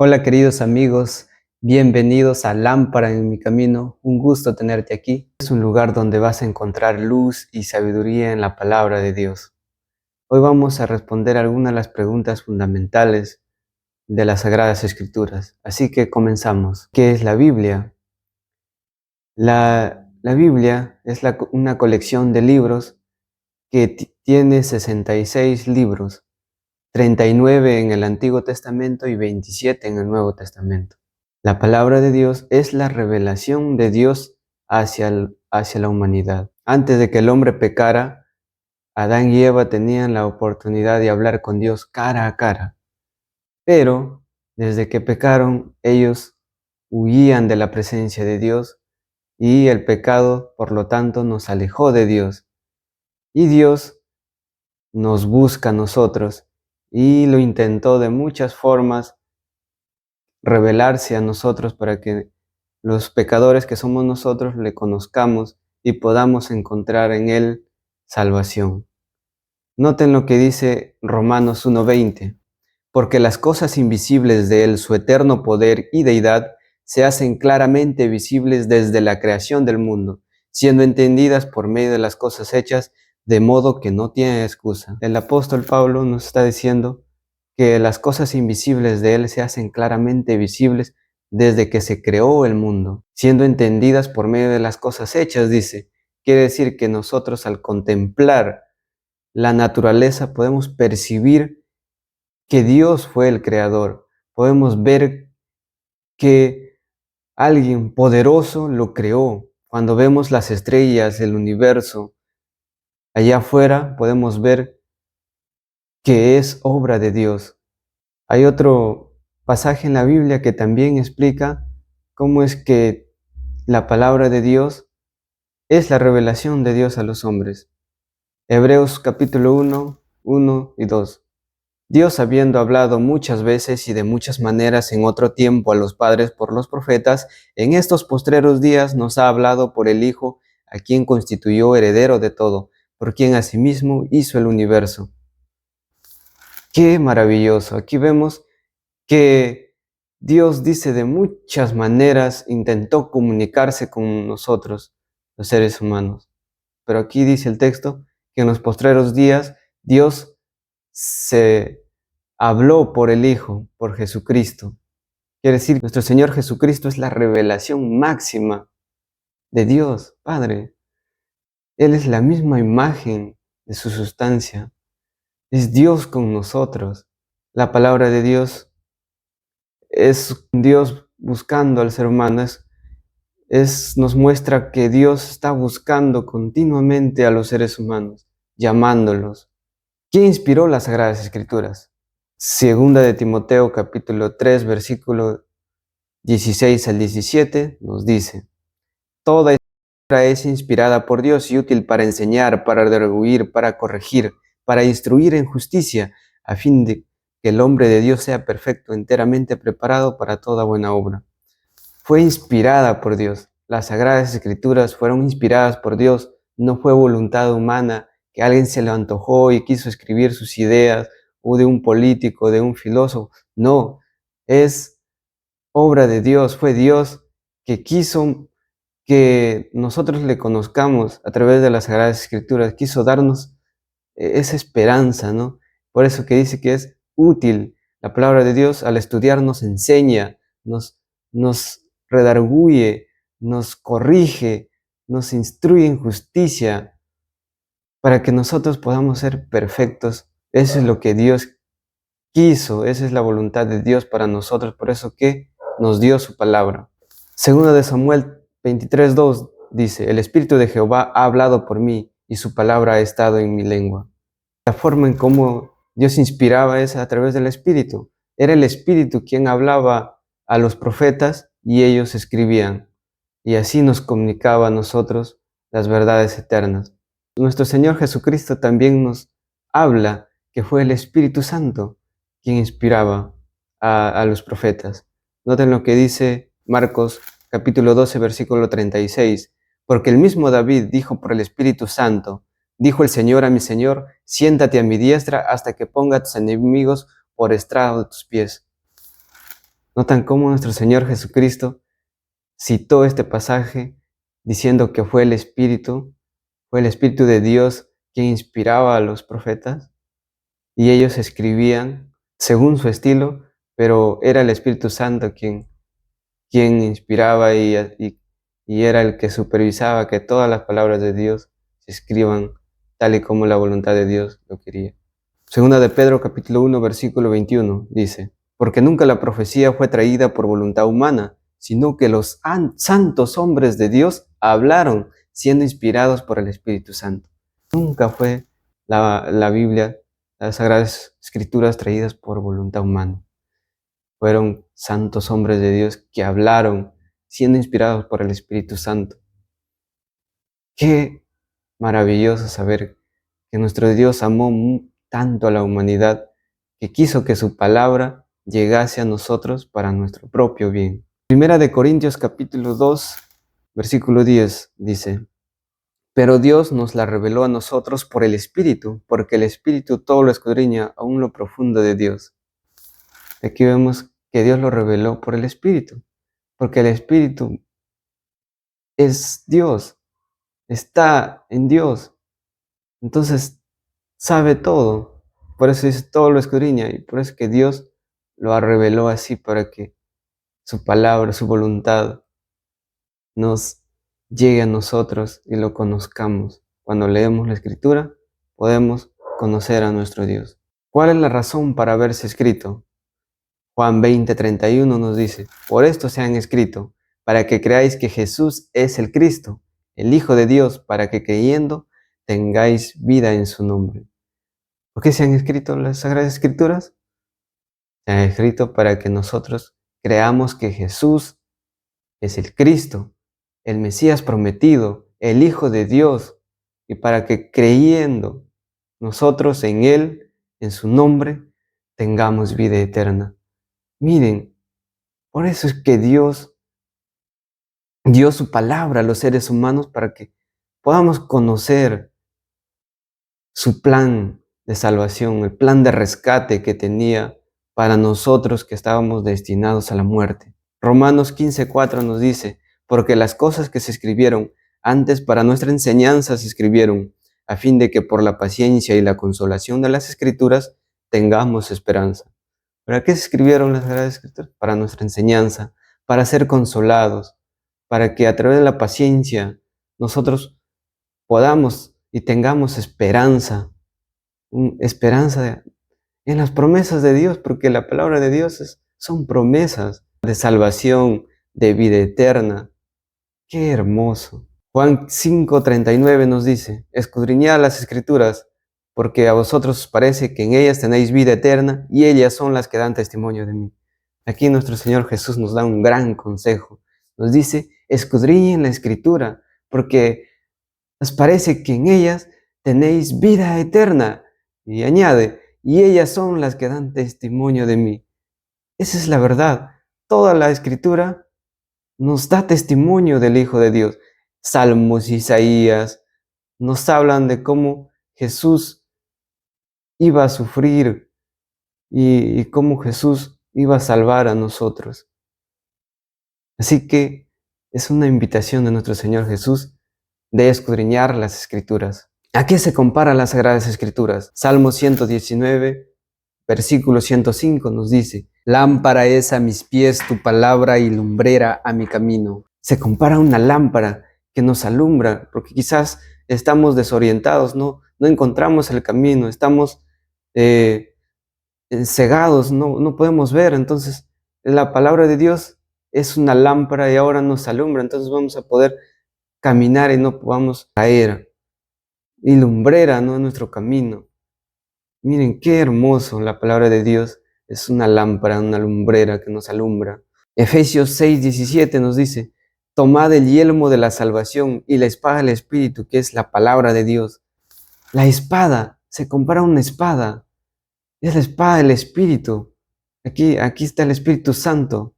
Hola queridos amigos, bienvenidos a Lámpara en mi camino. Un gusto tenerte aquí. Es un lugar donde vas a encontrar luz y sabiduría en la palabra de Dios. Hoy vamos a responder algunas de las preguntas fundamentales de las Sagradas Escrituras. Así que comenzamos. ¿Qué es la Biblia? La Biblia es una colección de libros que tiene 66 libros, 39 en el Antiguo Testamento y 27 en el Nuevo Testamento. La palabra de Dios es la revelación de Dios hacia la humanidad. Antes de que el hombre pecara, Adán y Eva tenían la oportunidad de hablar con Dios cara a cara. Pero desde que pecaron, ellos huían de la presencia de Dios y el pecado, por lo tanto, nos alejó de Dios. Y Dios nos busca a nosotros y lo intentó de muchas formas revelarse a nosotros para que los pecadores que somos nosotros le conozcamos y podamos encontrar en Él salvación. Noten lo que dice Romanos 1:20, porque las cosas invisibles de Él, su eterno poder y deidad, se hacen claramente visibles desde la creación del mundo, siendo entendidas por medio de las cosas hechas, de modo que no tienen excusa. El apóstol Pablo nos está diciendo que las cosas invisibles de Él se hacen claramente visibles desde que se creó el mundo, siendo entendidas por medio de las cosas hechas, dice. Quiere decir que nosotros al contemplar la naturaleza podemos percibir que Dios fue el creador. Podemos ver que alguien poderoso lo creó. Cuando vemos las estrellas, el universo, allá afuera podemos ver que es obra de Dios. Hay otro pasaje en la Biblia que también explica cómo es que la palabra de Dios es la revelación de Dios a los hombres. Hebreos capítulo 1 y 2. Dios, habiendo hablado muchas veces y de muchas maneras en otro tiempo a los padres por los profetas, en estos postreros días nos ha hablado por el Hijo, a quien constituyó heredero de todo, por quien asimismo hizo el universo. ¡Qué maravilloso! Aquí vemos que Dios dice de muchas maneras, intentó comunicarse con nosotros, los seres humanos. Pero aquí dice el texto que en los postreros días Dios se habló por el Hijo, por Jesucristo. Quiere decir, nuestro Señor Jesucristo es la revelación máxima de Dios, Padre. Él es la misma imagen de su sustancia. Es Dios con nosotros. La palabra de Dios es Dios buscando al ser humano, nos muestra que Dios está buscando continuamente a los seres humanos, llamándolos. ¿Quién inspiró las Sagradas Escrituras? Segunda de Timoteo capítulo 3, versículo 16 al 17 nos dice: toda Escritura es inspirada por Dios y útil para enseñar, para redarguir, para corregir, para instruir en justicia, a fin de que el hombre de Dios sea perfecto, enteramente preparado para toda buena obra. Fue inspirada por Dios. Las Sagradas Escrituras fueron inspiradas por Dios. No fue voluntad humana que alguien se le antojó y quiso escribir sus ideas, o de un político, de un filósofo. No, es obra de Dios. Fue Dios que quiso que nosotros le conozcamos a través de las Sagradas Escrituras. Quiso darnos esa esperanza, ¿no? Por eso que dice que es útil. La palabra de Dios al estudiar nos enseña, nos redarguye, nos corrige, nos instruye en justicia para que nosotros podamos ser perfectos. Eso es lo que Dios quiso, esa es la voluntad de Dios para nosotros, por eso que nos dio su palabra. Segunda de Samuel 23:2 dice: el Espíritu de Jehová ha hablado por mí y su palabra ha estado en mi lengua. La forma en cómo Dios inspiraba es a través del Espíritu. Era el Espíritu quien hablaba a los profetas y ellos escribían. Y así nos comunicaba a nosotros las verdades eternas. Nuestro Señor Jesucristo también nos habla que fue el Espíritu Santo quien inspiraba a los profetas. Noten lo que dice Marcos capítulo 12, versículo 36. Porque el mismo David dijo por el Espíritu Santo: dijo el Señor a mi Señor, siéntate a mi diestra hasta que ponga a tus enemigos por estrado de tus pies. ¿Notan cómo nuestro Señor Jesucristo citó este pasaje diciendo que fue el Espíritu de Dios quien inspiraba a los profetas? Y ellos escribían según su estilo, pero era el Espíritu Santo quien inspiraba y era el que supervisaba que todas las palabras de Dios se escriban tal y como la voluntad de Dios lo quería. Segunda de Pedro capítulo 1 versículo 21 dice: porque nunca la profecía fue traída por voluntad humana, sino que los santos hombres de Dios hablaron siendo inspirados por el Espíritu Santo. Nunca fue la Biblia, las Sagradas Escrituras traídas por voluntad humana. Fueron santos hombres de Dios que hablaron siendo inspirados por el Espíritu Santo. Qué maravilloso saber que nuestro Dios amó tanto a la humanidad que quiso que su palabra llegase a nosotros para nuestro propio bien. Primera de Corintios capítulo 2, versículo 10 dice: pero Dios nos la reveló a nosotros por el Espíritu, porque el Espíritu todo lo escudriña aún lo profundo de Dios. Aquí vemos que Dios lo reveló por el Espíritu, porque el Espíritu es Dios, está en Dios. Entonces sabe todo. Por eso dice todo lo escudriña y por eso que Dios lo reveló así para que su palabra, su voluntad nos llegue a nosotros y lo conozcamos. Cuando leemos la Escritura podemos conocer a nuestro Dios. ¿Cuál es la razón para haberse escrito? Juan 20:31 nos dice: por esto se han escrito, para que creáis que Jesús es el Cristo, el Hijo de Dios, para que creyendo tengáis vida en su nombre. ¿Por qué se han escrito las Sagradas Escrituras? Se han escrito para que nosotros creamos que Jesús es el Cristo, el Mesías prometido, el Hijo de Dios, y para que creyendo nosotros en Él, en su nombre, tengamos vida eterna. Miren, por eso es que Dios dio su palabra a los seres humanos para que podamos conocer su plan de salvación, el plan de rescate que tenía para nosotros que estábamos destinados a la muerte. Romanos 15:4 nos dice: porque las cosas que se escribieron antes para nuestra enseñanza se escribieron, a fin de que por la paciencia y la consolación de las Escrituras tengamos esperanza. ¿Para qué se escribieron las Sagradas Escrituras? Para nuestra enseñanza, para ser consolados, para que a través de la paciencia nosotros podamos y tengamos esperanza, esperanza en las promesas de Dios, porque la palabra de Dios son promesas de salvación, de vida eterna. ¡Qué hermoso! Juan 5:39 nos dice: escudriñad las Escrituras, porque a vosotros os parece que en ellas tenéis vida eterna, y ellas son las que dan testimonio de mí. Aquí nuestro Señor Jesús nos da un gran consejo. Nos dice: escudriñen la Escritura, porque os parece que en ellas tenéis vida eterna. Y añade: y ellas son las que dan testimonio de mí. Esa es la verdad. Toda la Escritura nos da testimonio del Hijo de Dios. Salmos, Isaías, nos hablan de cómo Jesús iba a sufrir y cómo Jesús iba a salvar a nosotros. Así que es una invitación de nuestro Señor Jesús de escudriñar las Escrituras. ¿A qué se compara las Sagradas Escrituras? Salmo 119, versículo 105 nos dice: lámpara es a mis pies tu palabra y lumbrera a mi camino. Se compara a una lámpara que nos alumbra, porque quizás estamos desorientados, no encontramos el camino, estamos cegados, no podemos ver. Entonces la palabra de Dios es una lámpara y ahora nos alumbra, entonces vamos a poder caminar y no vamos a caer. Y lumbrera, ¿no?, nuestro camino. Miren qué hermoso, la palabra de Dios es una lámpara, una lumbrera que nos alumbra. Efesios 6:17 nos dice: tomad el yelmo de la salvación y la espada del Espíritu, que es la palabra de Dios. La espada, se compara a una espada, es la espada del Espíritu. Aquí está el Espíritu Santo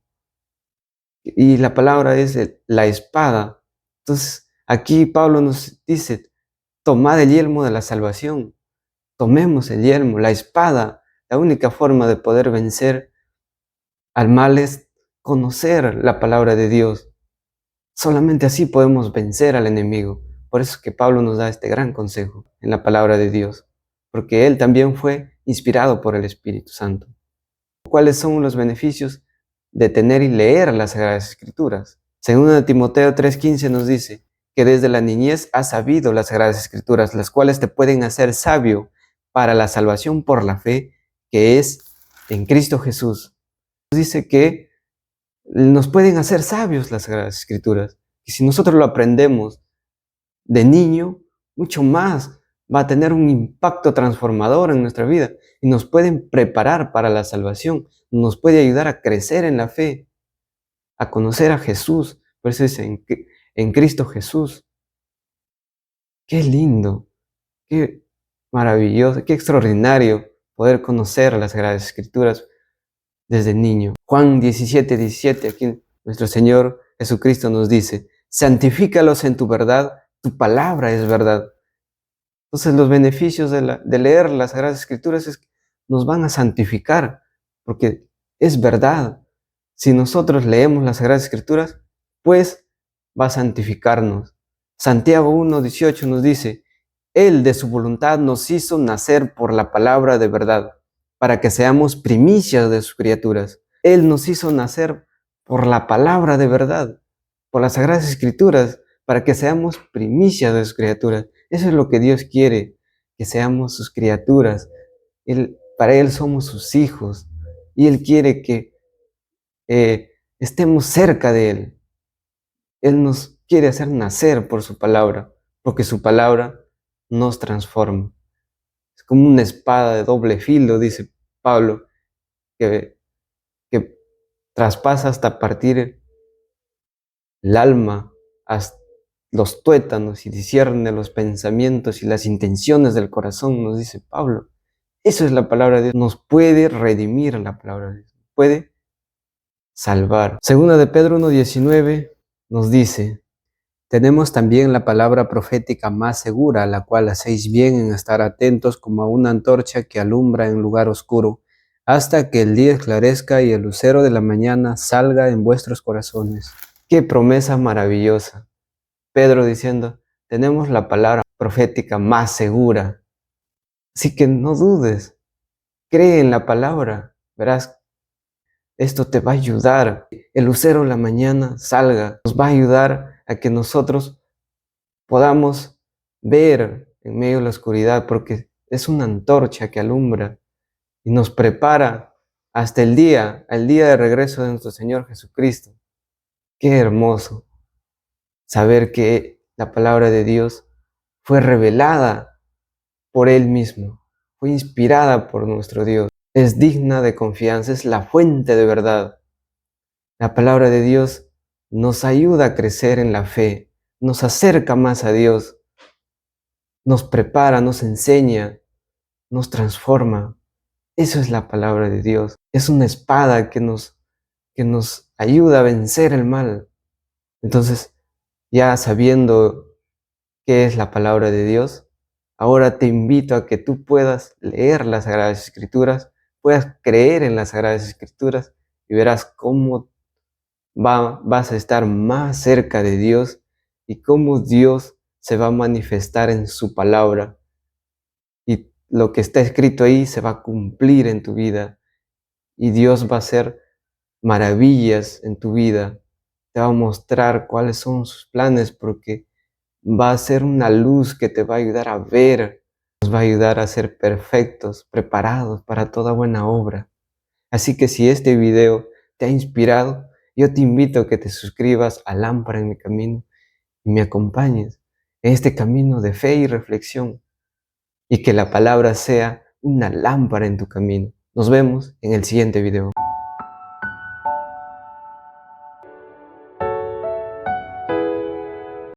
y la palabra es la espada. Entonces aquí Pablo nos dice: tomad el yelmo de la salvación. Tomemos el yelmo, la espada. La única forma de poder vencer al mal es conocer la palabra de Dios. Solamente así podemos vencer al enemigo. Por eso es que Pablo nos da este gran consejo en la palabra de Dios, porque él también fue inspirado por el Espíritu Santo. ¿Cuáles son los beneficios de tener y leer las Sagradas Escrituras? Según Timoteo 3:15 nos dice que desde la niñez has sabido las Sagradas Escrituras, las cuales te pueden hacer sabio para la salvación por la fe que es en Cristo Jesús. Dice que nos pueden hacer sabios las Sagradas Escrituras. Y si nosotros lo aprendemos de niño, mucho más va a tener un impacto transformador en nuestra vida y nos pueden preparar para la salvación, nos puede ayudar a crecer en la fe, a conocer a Jesús. Por eso dice en Cristo Jesús. Qué lindo, qué maravilloso, qué extraordinario poder conocer las Sagradas Escrituras desde niño. Juan 17:17, aquí nuestro Señor Jesucristo nos dice: santifícalos en tu verdad, tu palabra es verdad. Entonces los beneficios de leer las Sagradas Escrituras es que nos van a santificar, porque es verdad. Si nosotros leemos las Sagradas Escrituras, pues va a santificarnos. Santiago 1:18 nos dice: Él de su voluntad nos hizo nacer por la palabra de verdad, para que seamos primicias de sus criaturas. Él nos hizo nacer por la palabra de verdad, por las Sagradas Escrituras, para que seamos primicias de sus criaturas. Eso es lo que Dios quiere, que seamos sus criaturas. Para Él somos sus hijos y Él quiere que estemos cerca de Él. Él nos quiere hacer nacer por su palabra, porque su palabra nos transforma. Es como una espada de doble filo, dice Pablo, que traspasa hasta partir el alma, hasta los tuétanos y discierne los pensamientos y las intenciones del corazón, nos dice Pablo. Eso es la palabra de Dios. Nos puede redimir la palabra de Dios. Puede salvar. Segunda de Pedro 1:19 nos dice: tenemos también la palabra profética más segura, a la cual hacéis bien en estar atentos como a una antorcha que alumbra en lugar oscuro, hasta que el día esclarezca y el lucero de la mañana salga en vuestros corazones. ¡Qué promesa maravillosa! Pedro diciendo: tenemos la palabra profética más segura. Así que no dudes, cree en la palabra, verás, esto te va a ayudar. El lucero de la mañana salga, nos va a ayudar a que nosotros podamos ver en medio de la oscuridad, porque es una antorcha que alumbra y nos prepara hasta el día de regreso de nuestro Señor Jesucristo. Qué hermoso saber que la palabra de Dios fue revelada por Él mismo, fue inspirada por nuestro Dios. Es digna de confianza, es la fuente de verdad. La palabra de Dios nos ayuda a crecer en la fe, nos acerca más a Dios, nos prepara, nos enseña, nos transforma. Eso es la palabra de Dios. Es una espada que nos ayuda a vencer el mal. Entonces, ya sabiendo qué es la palabra de Dios, ahora te invito a que tú puedas leer las Sagradas Escrituras, puedas creer en las Sagradas Escrituras y verás cómo vas a estar más cerca de Dios y cómo Dios se va a manifestar en su palabra. Y lo que está escrito ahí se va a cumplir en tu vida. Y Dios va a hacer maravillas en tu vida. Te va a mostrar cuáles son sus planes, porque va a ser una luz que te va a ayudar a ver. Nos va a ayudar a ser perfectos, preparados para toda buena obra. Así que si este video te ha inspirado, yo te invito a que te suscribas a Lámpara en mi camino y me acompañes en este camino de fe y reflexión, y que la palabra sea una lámpara en tu camino. Nos vemos en el siguiente video.